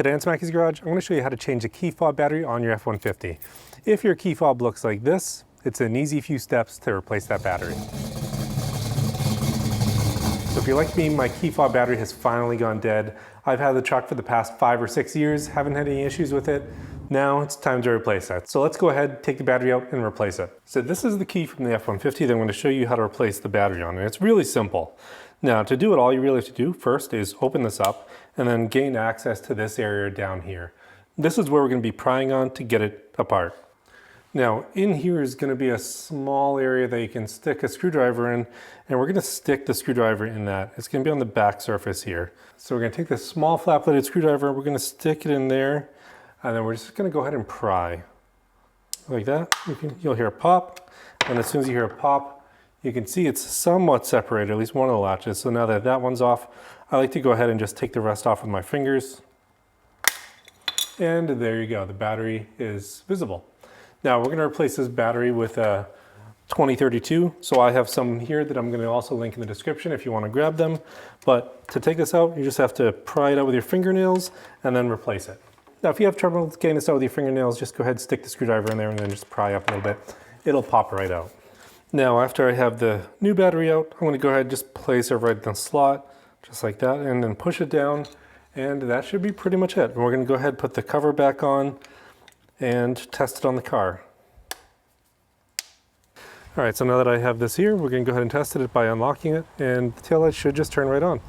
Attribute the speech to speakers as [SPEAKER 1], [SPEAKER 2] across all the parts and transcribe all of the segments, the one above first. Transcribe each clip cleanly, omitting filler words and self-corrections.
[SPEAKER 1] Today on Smackey's Garage, I'm going to show you how to change a key fob battery on your F-150. If your key fob looks like this, it's an easy few steps to replace that battery. So if you're like me, my key fob battery has finally gone dead. I've had the truck for the past 5 or 6 years, haven't had any issues with it. Now it's time to replace that. So let's go ahead, take the battery out and replace it. So this is the key from the F-150 that I'm going to show you how to replace the battery on, and it's really simple. Now to do it, all you really have to do first is open this up and then gain access to this area down here. This is where we're going to be prying on to get it apart. Now in here is going to be a small area that you can stick a screwdriver in, and we're going to stick the screwdriver in that. It's going to be on the back surface here. So we're going to take this small flat-bladed screwdriver, we're going to stick it in there, and then we're just going to go ahead and pry. Like that. You'll hear a pop, and as soon as you hear a pop, you can see it's somewhat separated, at least one of the latches. So now that that one's off, I like to go ahead and just take the rest off with my fingers. And there you go, the battery is visible. Now we're going to replace this battery with a 2032. So I have some here that I'm going to also link in the description if you want to grab them. But to take this out, you just have to pry it out with your fingernails and then replace it. Now if you have trouble getting this out with your fingernails, just go ahead and stick the screwdriver in there and then just pry up a little bit. It'll pop right out. Now after I have the new battery out, I'm going to go ahead and just place it right in the slot, just like that, and then push it down, and that should be pretty much it. And we're going to go ahead and put the cover back on and test it on the car. All right, so now that I have this here, we're going to go ahead and test it by unlocking it, and the taillights should just turn right on.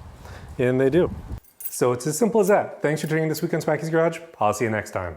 [SPEAKER 1] And they do. So it's as simple as that. Thanks for tuning in this week on Smackey's Garage. I'll see you next time.